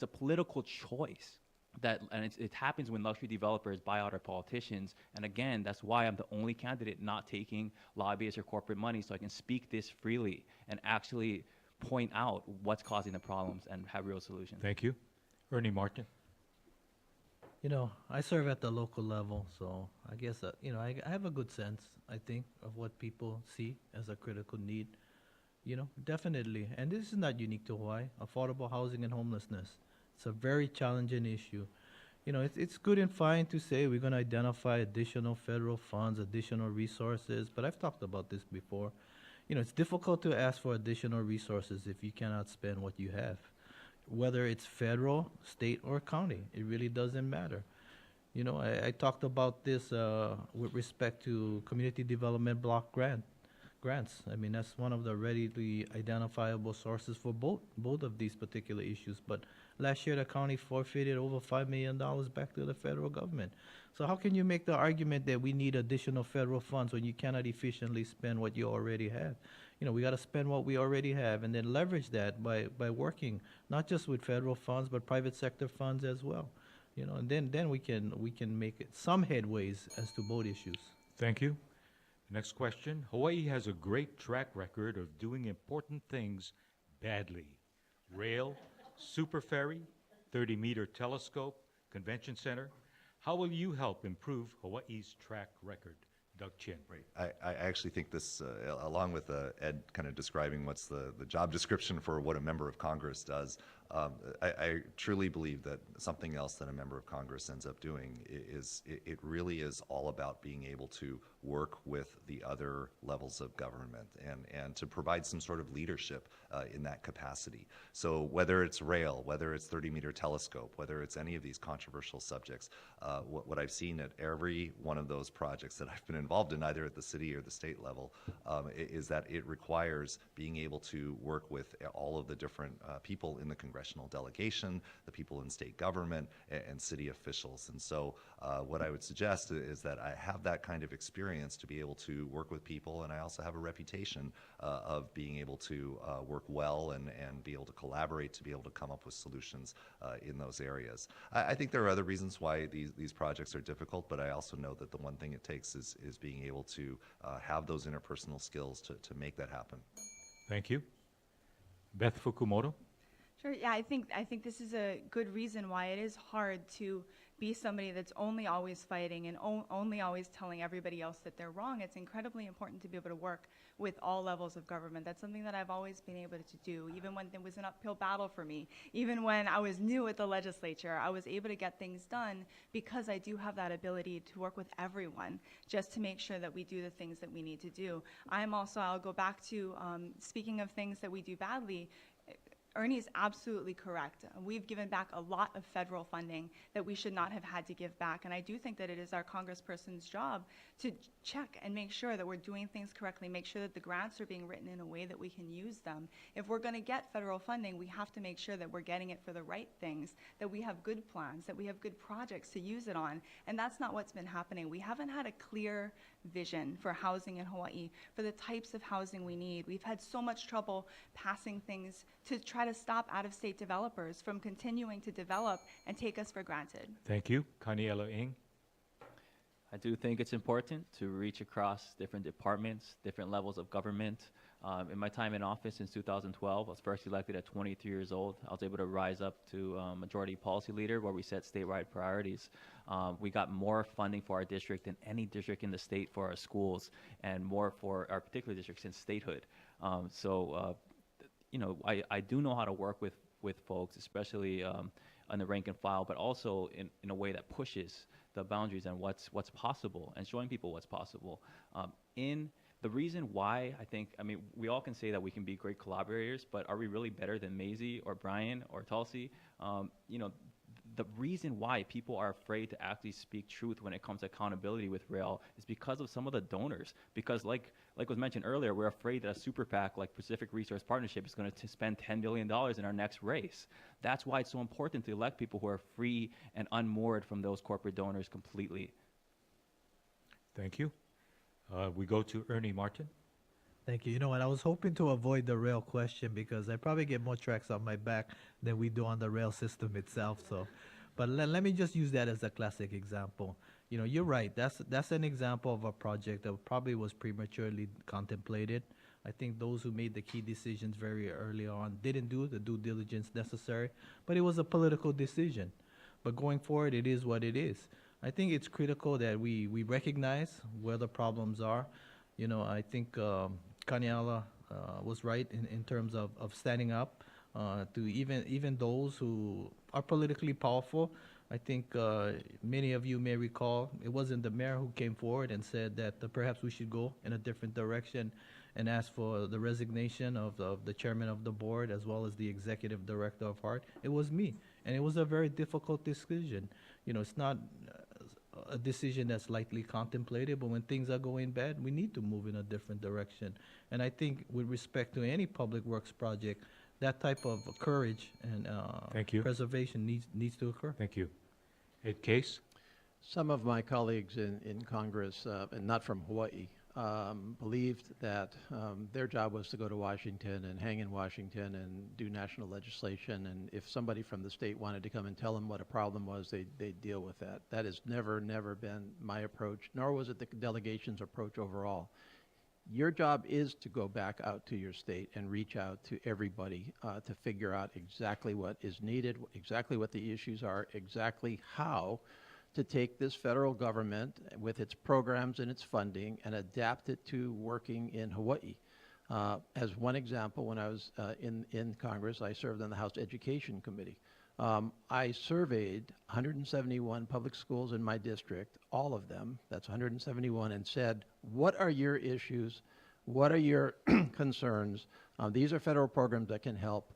a political choice. It happens when luxury developers buy out our politicians. And again, that's why I'm the only candidate not taking lobbyists or corporate money, so I can speak this freely and actually point out what's causing the problems and have real solutions. Thank you. Ernie Martin. I serve at the local level, so I guess, I have a good sense, I think, of what people see as a critical need. Definitely. And this is not unique to Hawaii. Affordable housing and homelessness. It's a very challenging issue. It's good and fine to say we're going to identify additional federal funds, additional resources, but I've talked about this before. It's difficult to ask for additional resources if you cannot spend what you have. Whether it's federal, state, or county, it really doesn't matter. I talked about this with respect to community development block grants. I mean, that's one of the readily identifiable sources for both of these particular issues. But last year, the county forfeited over $5 million back to the federal government. So how can you make the argument that we need additional federal funds when you cannot efficiently spend what you already have? We got to spend what we already have and then leverage that by working not just with federal funds but private sector funds as well. And then we can make some headways as to both issues. Thank you. Next question. Hawaii has a great track record of doing important things badly. Rail, super ferry, 30-meter telescope, convention center. How will you help improve Hawaii's track record? Doug Chin. Right. I actually think this, along with Ed kind of describing what's the job description for what a member of Congress does, I truly believe that something else that a member of Congress ends up doing is it really is all about being able to work with the other levels of government and to provide some sort of leadership in that capacity. So whether it's rail, whether it's 30-meter telescope, whether it's any of these controversial subjects, what I've seen at every one of those projects that I've been involved in, either at the city or the state level, is that it requires being able to work with all of the different people in the congressional delegation, the people in state government, and city officials. And so what I would suggest is that I have that kind of experience to be able to work with people, and I also have a reputation of being able to work well and be able to collaborate to be able to come up with solutions in those areas. I think there are other reasons why these projects are difficult, but I also know that the one thing it takes is being able to have those interpersonal skills to make that happen. Thank you. Beth Fukumoto. Sure. Yeah, I think this is a good reason why it is hard to be somebody that's only always fighting and only always telling everybody else that they're wrong. It's incredibly important to be able to work with all levels of government. That's something that I've always been able to do, even when it was an uphill battle for me. Even when I was new at the legislature, I was able to get things done because I do have that ability to work with everyone just to make sure that we do the things that we need to do. I'll go back to, speaking of things that we do badly, Ernie is absolutely correct. We've given back a lot of federal funding that we should not have had to give back, and I do think that it is our congressperson's job to check and make sure that we're doing things correctly, make sure that the grants are being written in a way that we can use them. If we're going to get federal funding, we have to make sure that we're getting it for the right things, that we have good plans, that we have good projects to use it on, and that's not what's been happening. We haven't had a clear vision for housing in Hawaii, for the types of housing we need. We've had so much trouble passing things to try to stop out-of-state developers from continuing to develop and take us for granted. Thank you. Kaniela Ing. I do think it's important to reach across different departments, different levels of government. In my time in office since 2012, I was first elected at 23 years old. I was able to rise up to majority policy leader where we set statewide priorities. We got more funding for our district than any district in the state for our schools, and more for our particular district since statehood. I do know how to work with folks, especially on the rank and file, but also in a way that pushes the boundaries and what's possible and showing people what's possible. The reason why we all can say that we can be great collaborators, but are we really better than Maisie or Brian or Tulsi? The reason why people are afraid to actually speak truth when it comes to accountability with rail is because of some of the donors. Because like was mentioned earlier, we're afraid that a super PAC like Pacific Resource Partnership is going to spend $10 billion in our next race. That's why it's so important to elect people who are free and unmoored from those corporate donors completely. Thank you. We go to Ernie Martin. Thank you. You know what? I was hoping to avoid the rail question because I probably get more tracks on my back than we do on the rail system itself. But let me just use that as a classic example. You know, you're right. That's an example of a project that probably was prematurely contemplated. I think those who made the key decisions very early on didn't do the due diligence necessary, but it was a political decision. But going forward, it is what it is. I think it's critical that we recognize where the problems are. You know, I think Kaniela was right in terms of standing up to even those who are politically powerful. I think many of you may recall it wasn't the mayor who came forward and said that perhaps we should go in a different direction and ask for the resignation of the chairman of the board as well as the executive director of HART. It was me, and it was a very difficult decision. You know, it's not a decision that's lightly contemplated, but when things are going bad, we need to move in a different direction. And I think with respect to any public works project, that type of courage and Thank you. preservation needs to occur. Thank you. Ed Case. Some of my colleagues in Congress, and not from Hawaii, believed that their job was to go to Washington and hang in Washington and do national legislation, and if somebody from the state wanted to come and tell them what a problem was, they'd deal with that. That has never been my approach, nor was it the delegation's approach overall. Your job is to go back out to your state and reach out to everybody to figure out exactly what is needed, exactly what the issues are, exactly how to take this federal government with its programs and its funding and adapt it to working in Hawaii. As one example, when I was in Congress, I served on the House Education Committee. I surveyed 171 public schools in my district, all of them, that's 171, and said, what are your issues? What are your concerns? These are federal programs that can help.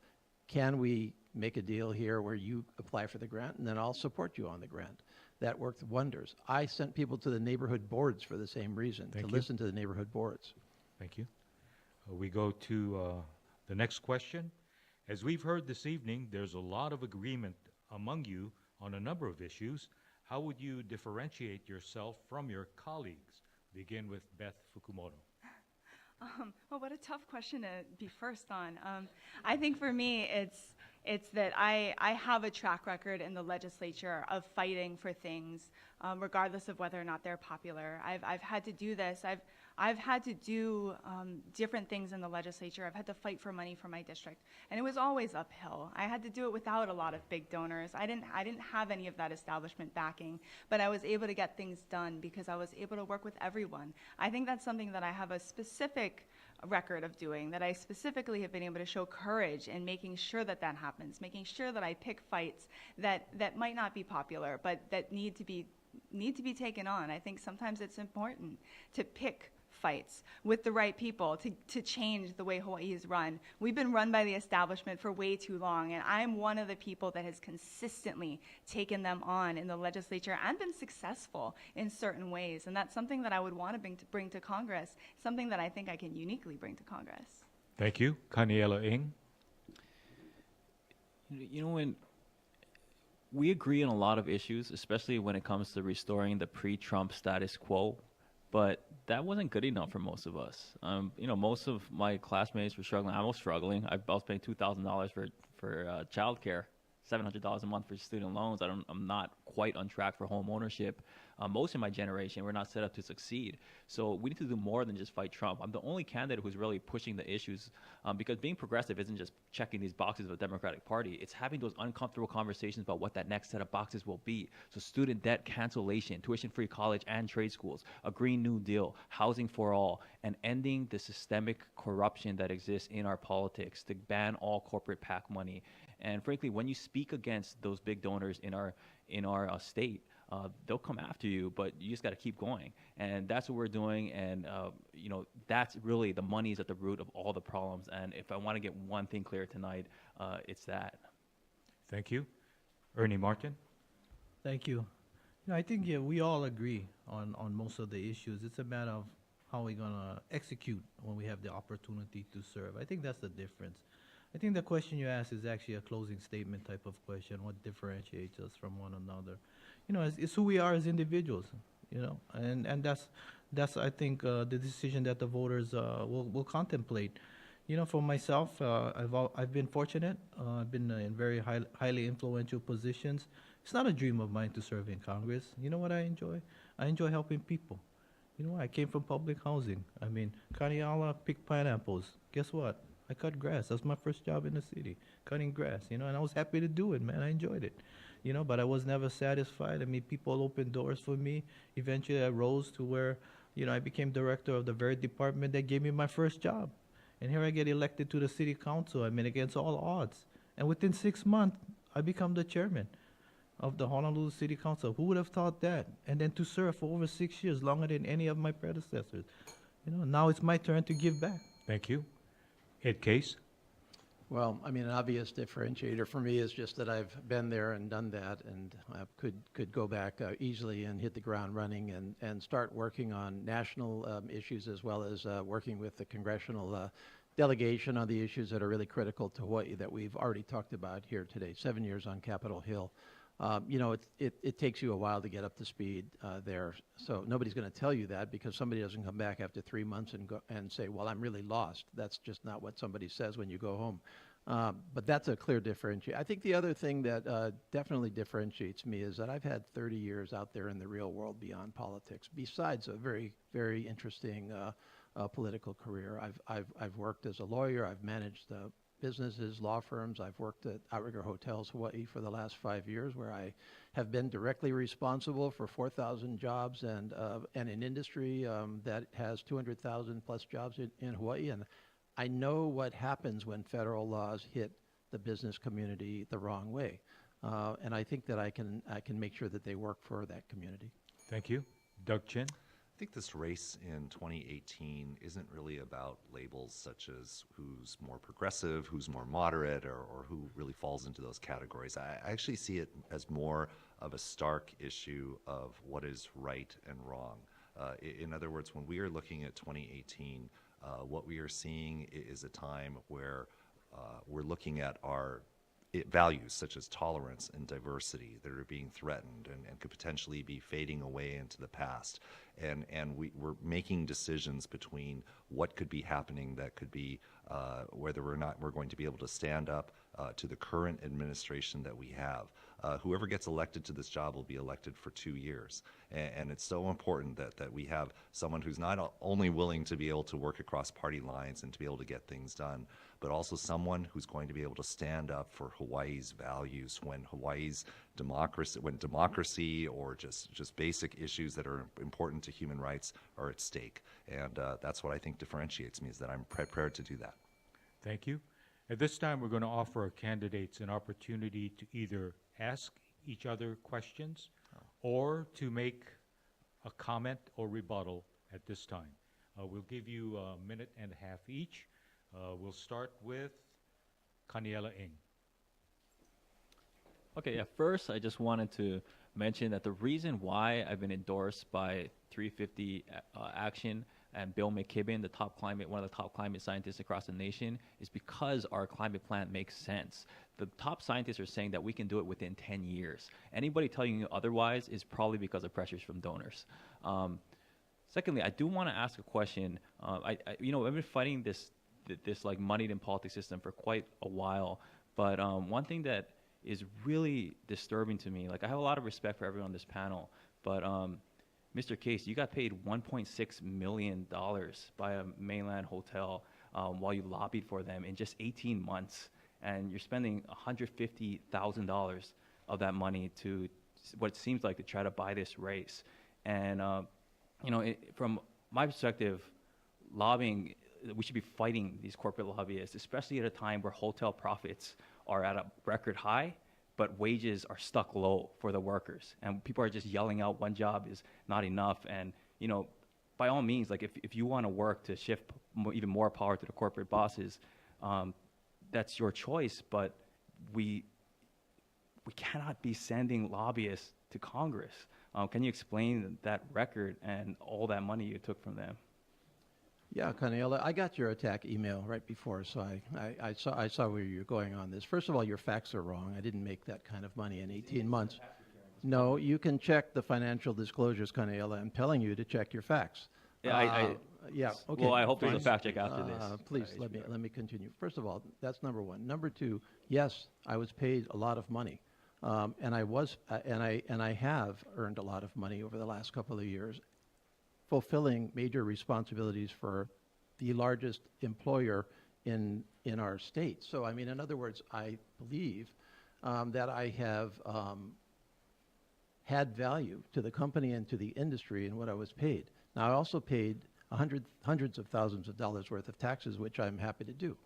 Can we make a deal here where you apply for the grant and then I'll support you on the grant? That worked wonders. I sent people to the neighborhood boards for the same reason, to listen to the neighborhood boards. Thank you. We go to the next question. As we've heard this evening, there's a lot of agreement among you on a number of issues. How would you differentiate yourself from your colleagues? Begin with Beth Fukumoto. Well, what a tough question to be first on. I think for me, it's that I have a track record in the legislature of fighting for things regardless of whether or not they're popular. I've had to do this. I've had to do different things in the legislature. I've had to fight for money for my district, and it was always uphill. I had to do it without a lot of big donors. I didn't have any of that establishment backing, but I was able to get things done because I was able to work with everyone. I think that's something that I have a specific record of doing, that I specifically have been able to show courage in making sure that that happens, making sure that I pick fights that might not be popular, but that need to be taken on. I think sometimes it's important to pick fights with the right people to change the way Hawaii is run. We've been run by the establishment for way too long, and I'm one of the people that has consistently taken them on in the legislature and been successful in certain ways. And that's something that I would want to bring to Congress, something that I think I can uniquely bring to Congress. Thank you. Kaniela Ing. When we agree on a lot of issues, especially when it comes to restoring the pre-Trump status quo, but that wasn't good enough for most of us. Most of my classmates were struggling. I was struggling. I was paying $2,000 for childcare, $700 a month for student loans. I'm not quite on track for home ownership. Most of my generation, we're not set up to succeed. So we need to do more than just fight Trump. I'm the only candidate who's really pushing the issues because being progressive isn't just checking these boxes of the Democratic Party. It's having those uncomfortable conversations about what that next set of boxes will be. So student debt cancellation, tuition-free college and trade schools, a Green New Deal, housing for all, and ending the systemic corruption that exists in our politics, to ban all corporate PAC money. And frankly, when you speak against those big donors in our state, they'll come after you, but you just got to keep going. And that's what we're doing. And, that's really the money is at the root of all the problems. And if I want to get one thing clear tonight, it's that. Thank you. Ernie Martin. Thank you. I think we all agree on most of the issues. It's a matter of how we're going to execute when we have the opportunity to serve. I think that's the difference. I think the question you asked is actually a closing statement type of question. What differentiates us from one another? It's who we are as individuals, and that's I think the decision that the voters will contemplate. For myself, I've been fortunate. I've been in very highly influential positions. It's not a dream of mine to serve in Congress. You know what I enjoy? I enjoy helping people. I came from public housing. Kaniala picked pineapples. Guess what? I cut grass. That's my first job in the city, cutting grass, and I was happy to do it, man. I enjoyed it, but I was never satisfied. People opened doors for me. Eventually, I rose to where, I became director of the very department that gave me my first job. And here I get elected to the city council, against all odds. And within 6 months, I become the chairman of the Honolulu City Council. Who would have thought that? And then to serve for over 6 years, longer than any of my predecessors. Now it's my turn to give back. Thank you. Ed Case. Well, an obvious differentiator for me is just that I've been there and done that, and could go back easily and hit the ground running and start working on national issues, as well as working with the Congressional delegation on the issues that are really critical to Hawaii that we've already talked about here today. 7 years on Capitol Hill. It takes you a while to get up to speed there. So nobody's going to tell you that, because somebody doesn't come back after 3 months and say, well, I'm really lost. That's just not what somebody says when you go home. But that's a clear differentiator. I think the other thing that definitely differentiates me is that I've had 30 years out there in the real world beyond politics, besides a very, very interesting political career. I've worked as a lawyer. I've managed businesses, law firms. I've worked at Outrigger Hotels Hawaii for the last 5 years, where I have been directly responsible for 4,000 jobs and an industry that has 200,000 plus jobs in Hawaii. And I know what happens when federal laws hit the business community the wrong way. And I think that I can make sure that they work for that community. Thank you. Doug Chin. I think this race in 2018 isn't really about labels such as who's more progressive, who's more moderate, or who really falls into those categories. I actually see it as more of a stark issue of what is right and wrong. In other words, when we are looking at 2018, what we are seeing is a time where we're looking at our values such as tolerance and diversity that are being threatened and could potentially be fading away into the past. And we're making decisions between what could be happening that could be whether or not we're going to be able to stand up to the current administration that we have. whoever gets elected to this job will be elected for 2 years. And it's so important that we have someone who's not only willing to be able to work across party lines and to be able to get things done, but also someone who's going to be able to stand up for Hawaii's values when democracy or just basic issues that are important to human rights are at stake. And that's what I think differentiates me, is that I'm prepared to do that. Thank you. At this time, we're going to offer our candidates an opportunity to either ask each other questions or to make a comment or rebuttal at this time. We'll give you a minute and a half each. We'll start with Kaniela Ng. Okay, yeah, first I just wanted to mention that the reason why I've been endorsed by 350 Action and Bill McKibben, one of the top climate scientists across the nation, is because our climate plan makes sense. The top scientists are saying that we can do it within 10 years. Anybody telling you otherwise is probably because of pressures from donors. Secondly, I do want to ask a question. I've been fighting this like moneyed in politics system for quite a while, but one thing that is really disturbing to me, like I have a lot of respect for everyone on this panel, but Mr. Case, you got paid $1.6 million by a mainland hotel while you lobbied for them in just 18 months, and you're spending $150,000 of that money to what it seems like to try to buy this race. And from my perspective, lobbying, we should be fighting these corporate lobbyists, especially at a time where hotel profits are at a record high, but wages are stuck low for the workers. And people are just yelling out one job is not enough. And, by all means, like if you want to work to shift even more power to the corporate bosses, that's your choice, but we cannot be sending lobbyists to Congress. Can you explain that record and all that money you took from them? Yeah, Kaniela, I got your attack email right before, so I saw where you're going on this. First of all, your facts are wrong. I didn't make that kind of money in 18 months. No, you can check the financial disclosures, Kaniela. I'm telling you to check your facts. Yeah, yeah. Okay. Well, I hope there's a fine. fact check after this. Please let me continue. First of all, that's number one. Number two, yes, I was paid a lot of money, and I have earned a lot of money over the last couple of years, fulfilling major responsibilities for the largest employer in our state. So, I mean, in other words, I believe that I have had value to the company and to the industry in what I was paid. Now, I also paid hundreds of thousands of dollars worth of taxes, which I'm happy to do.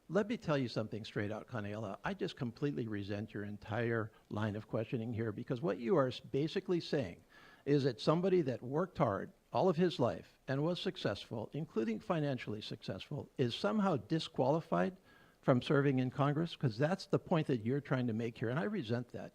Let me tell you something straight out, Kaniela. I just completely resent your entire line of questioning here, because what you are basically saying is that somebody that worked hard all of his life and was successful, including financially successful, is somehow disqualified from serving in Congress? Because that's the point that you're trying to make here, and I resent that,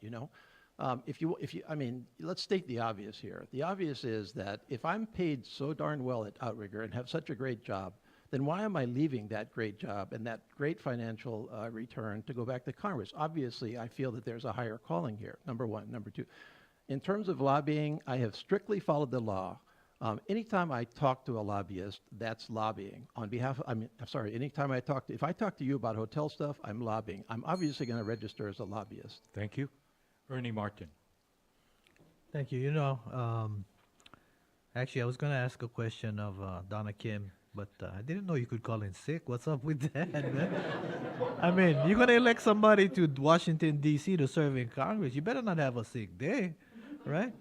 I mean, let's state the obvious here. The obvious is that if I'm paid so darn well at Outrigger and have such a great job, then why am I leaving that great job and that great financial return to go back to Congress? Obviously, I feel that there's a higher calling here, number one. Number two, in terms of lobbying, I have strictly followed the law. Anytime I talk to a lobbyist, that's lobbying. If I talk to you about hotel stuff, I'm lobbying. I'm obviously going to register as a lobbyist. Thank you. Ernie Martin. Thank you. Actually, I was going to ask a question of Donna Kim, but I didn't know you could call in sick. What's up with that, man? I mean, you're going to elect somebody to Washington, D.C. to serve in Congress. You better not have a sick day, right?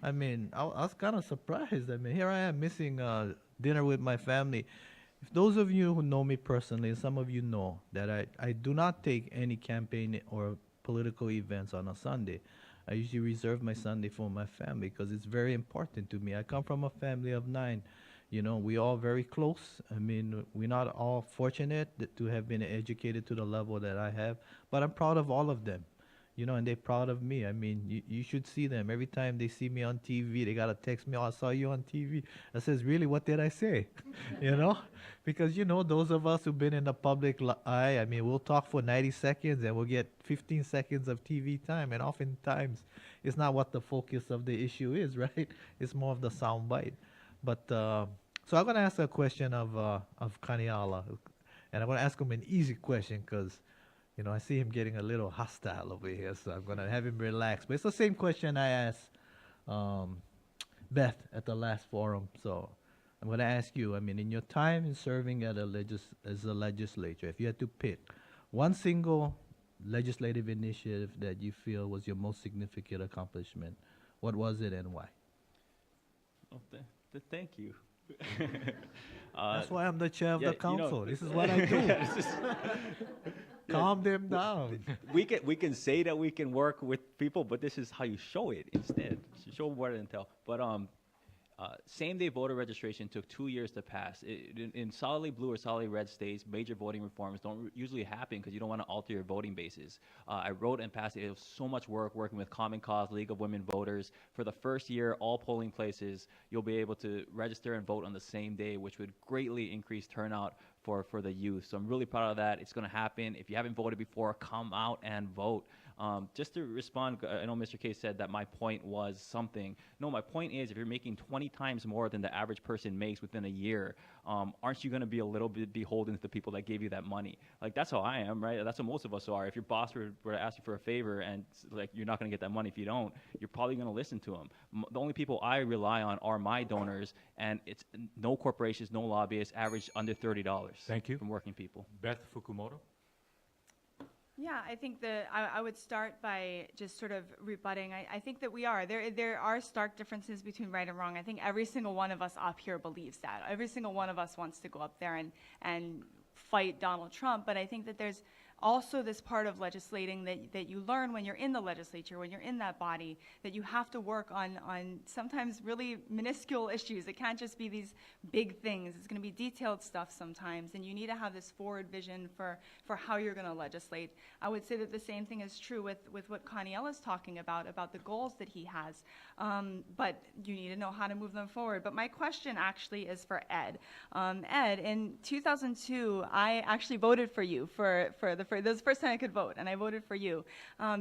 I mean, I was kind of surprised. I mean, here I am missing dinner with my family. If those of you who know me personally, and some of you know that I do not take any campaign or political events on a Sunday. I usually reserve my Sunday for my family because it's very important to me. I come from a family of 9. We all very close. I mean, we're not all fortunate to have been educated to the level that I have, but I'm proud of all of them. And they're proud of me. I mean, you should see them. Every time they see me on TV, they got to text me, "Oh, I saw you on TV." I says, "Really, what did I say?" Because, those of us who've been in the public eye, I mean, we'll talk for 90 seconds and we'll get 15 seconds of TV time. And oftentimes, it's not what the focus of the issue is, right? It's more of the sound bite. But, so I'm going to ask a question of Kaniala. And I'm going to ask him an easy question because, You know, I see him getting a little hostile over here, so I'm gonna have him relax. But it's the same question I asked Beth at the last forum. So I'm gonna ask you. I mean, in your time in serving at as a legislature, if you had to pick one single legislative initiative that you feel was your most significant accomplishment, what was it and why? Oh, thank you. That's why I'm the chair of yeah, the you know, council. This is what I do. Calm them down. we can say that we can work with people, but this is how you show it instead. Show more than tell. But same-day voter registration took 2 years to pass. In solidly blue or solidly red states, major voting reforms don't usually happen because you don't want to alter your voting bases. I wrote and passed it. It was so much work working with Common Cause, League of Women Voters. For the first year, all polling places, you'll be able to register and vote on the same day, which would greatly increase turnout for the youth. So I'm really proud of that. It's going to happen. If you haven't voted before, come out and vote. Just to respond, I know Mr. K said that my point was something. No, my point is if you're making 20 times more than the average person makes within a year, aren't you going to be a little bit beholden to the people that gave you that money? Like, that's how I am, right? That's how most of us are. If your boss were to ask you for a favor and, like, you're not going to get that money if you don't, you're probably going to listen to them. The only people I rely on are my donors, and it's no corporations, no lobbyists, average under $30. Thank you. From working people. Beth Fukumoto? Yeah, I think that I would start by just sort of rebutting. I think that there are stark differences between right and wrong. I think every single one of us up here believes that. Every single one of us wants to go up there and fight Donald Trump. But I think that there's also this part of legislating that you learn when you're in the legislature, when you're in that body, that you have to work on sometimes really minuscule issues. It can't just be these big things. It's going to be detailed stuff sometimes, and you need to have this forward vision for how you're going to legislate. I would say that the same thing is true with what Coniela's talking about the goals that he has, but you need to know how to move them forward. But my question actually is for Ed. Ed, in 2002, I actually voted for you this was the first time I could vote, and I voted for you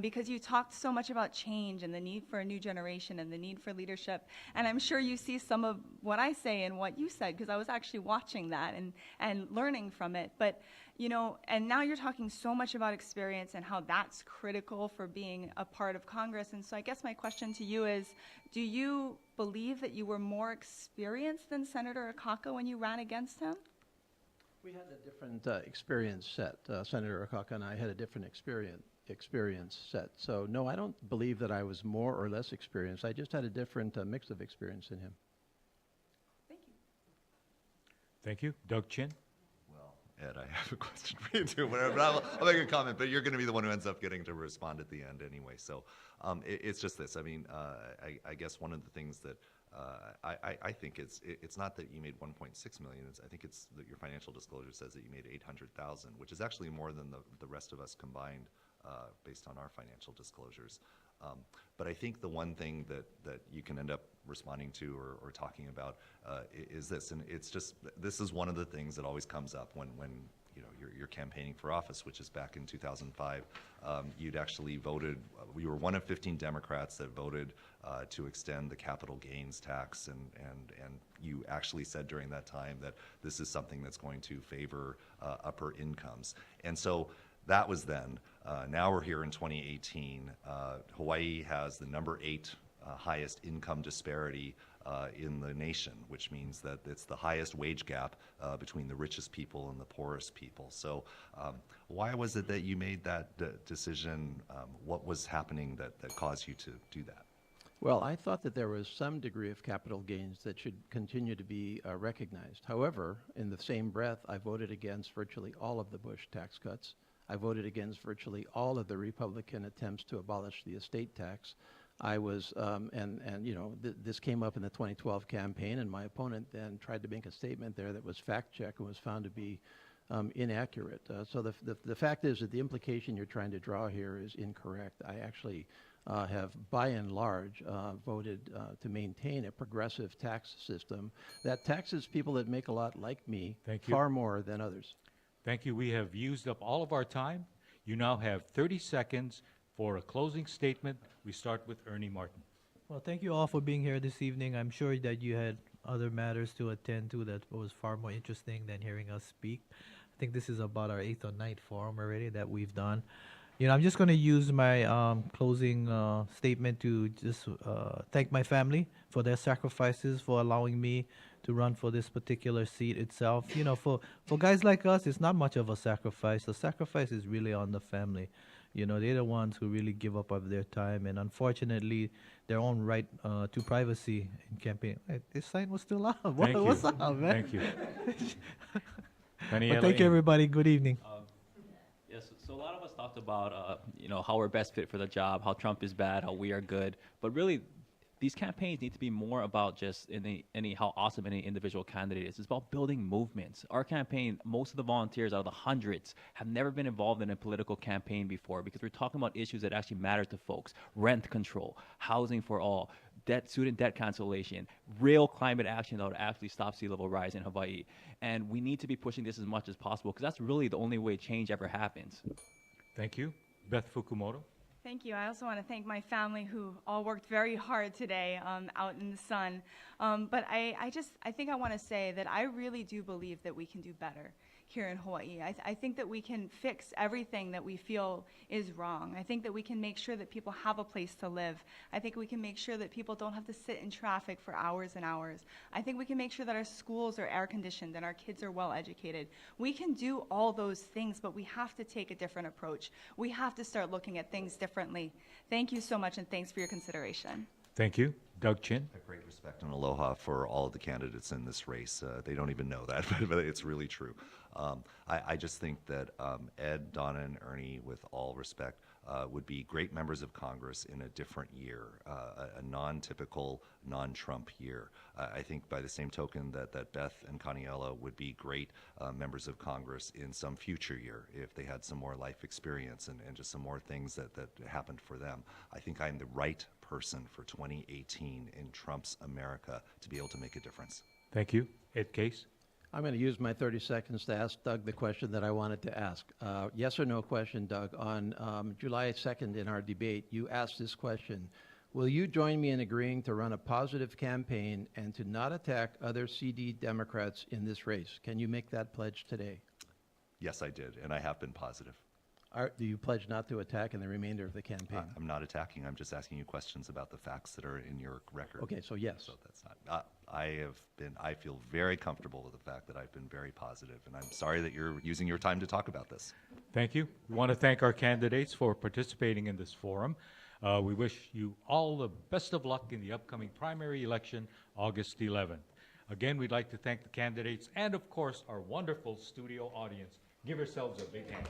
because you talked so much about change and the need for a new generation and the need for leadership. And I'm sure you see some of what I say and what you said because I was actually watching that and learning from it. But, you know, and now you're talking so much about experience and how that's critical for being a part of Congress. And so I guess my question to you is, do you believe that you were more experienced than Senator Akaka when you ran against him? We had a different experience set. Senator Akaka and I had a different experience set. So no, I don't believe that I was more or less experienced. I just had a different mix of experience in him. Thank you. Thank you. Doug Chin? Well, Ed, I have a question for you too. But I'll make a comment, but you're going to be the one who ends up getting to respond at the end anyway. So it's just this. I mean, I guess one of the things that I think it's not that you made 1.6 million. I think it's that your financial disclosure says that you made 800,000, which is actually more than the rest of us combined based on our financial disclosures. But I think the one thing that you can end up responding to or talking about is this, and it's just this is one of the things that always comes up when you know you're campaigning for office, which is back in 2005. You'd actually voted. You were one of 15 Democrats that voted to extend the capital gains tax, and you actually said during that time that this is something that's going to favor upper incomes. And so that was then. Now we're here in 2018. Hawaii has the number 8 highest income disparity in the nation, which means that it's the highest wage gap between the richest people and the poorest people. So why was it that you made that decision? What was happening that caused you to do that? Well, I thought that there was some degree of capital gains that should continue to be recognized. However, in the same breath, I voted against virtually all of the Bush tax cuts. I voted against virtually all of the Republican attempts to abolish the estate tax. I was, you know, this came up in the 2012 campaign, and my opponent then tried to make a statement there that was fact-checked and was found to be inaccurate. So the fact is that the implication you're trying to draw here is incorrect. I actually have, by and large, voted to maintain a progressive tax system that taxes people that make a lot like me far more than others. Thank you. We have used up all of our time. You now have 30 seconds for a closing statement. We start with Ernie Martin. Well, thank you all for being here this evening. I'm sure that you had other matters to attend to that was far more interesting than hearing us speak. think this is about our 8th or ninth forum already that we've done. I'm just going to use my closing statement to just thank my family for their sacrifices, for allowing me to run for this particular seat itself. For guys like us, it's not much of a sacrifice. The sacrifice is really on the family. They're the ones who really give up of their time, and unfortunately, their own right to privacy in campaign. Hey, this sign was still up. Thank you. What's up, man? Thank you. Well, Daniela thank you, Ng. everybody. Good evening. Yes, so a lot of us talked about, how we're best fit for the job, how Trump is bad, how we are good. But really, these campaigns need to be more about just how awesome any individual candidate is. It's about building movements. Our campaign, most of the volunteers out of the hundreds have never been involved in a political campaign before, because we're talking about issues that actually matter to folks. Rent control, housing for all, student debt cancellation, real climate action that would actually stop sea level rise in Hawaii. And we need to be pushing this as much as possible, because that's really the only way change ever happens. Thank you. Beth Fukumoto. Thank you. I also want to thank my family who all worked very hard today out in the sun. But I think I want to say that I really do believe that we can do better here in Hawaii. I think that we can fix everything that we feel is wrong. I think that we can make sure that people have a place to live. I think we can make sure that people don't have to sit in traffic for hours and hours. I think we can make sure that our schools are air conditioned and our kids are well educated. We can do all those things, but we have to take a different approach. We have to start looking at things differently. Thank you so much, and thanks for your consideration. Thank you. Doug Chin. A great respect and aloha for all of the candidates in this race. They don't even know that, but it's really true. I just think that Ed, Donna, and Ernie, with all respect, would be great members of Congress in a different year, a non-typical, non-Trump year. I think by the same token that Beth and Kaniela would be great members of Congress in some future year if they had some more life experience and just some more things that happened for them. I think I'm the right person for 2018 in Trump's America to be able to make a difference. Thank you. Ed Case. I'm going to use my 30 seconds to ask Doug the question that I wanted to ask. Yes or no question, Doug. On July 2nd in our debate, you asked this question: will you join me in agreeing to run a positive campaign and to not attack other CD Democrats in this race? Can you make that pledge today? Yes, I did, and I have been positive. Do you pledge not to attack in the remainder of the campaign? I'm not attacking. I'm just asking you questions about the facts that are in your record. Okay, so yes. So that's not. I feel very comfortable with the fact that I've been very positive, and I'm sorry that you're using your time to talk about this. Thank you. We want to thank our candidates for participating in this forum. We wish you all the best of luck in the upcoming primary election, August 11th. Again, we'd like to thank the candidates and, of course, our wonderful studio audience. Give yourselves a big hand.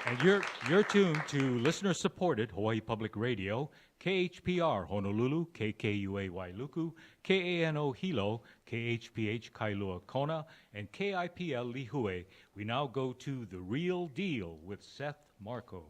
And you're tuned to listener-supported Hawaii Public Radio, KHPR Honolulu, KKUA Wailuku, KANO Hilo, KHPH Kailua Kona, and KIPL Lihue. We now go to The Real Deal with Seth Marco.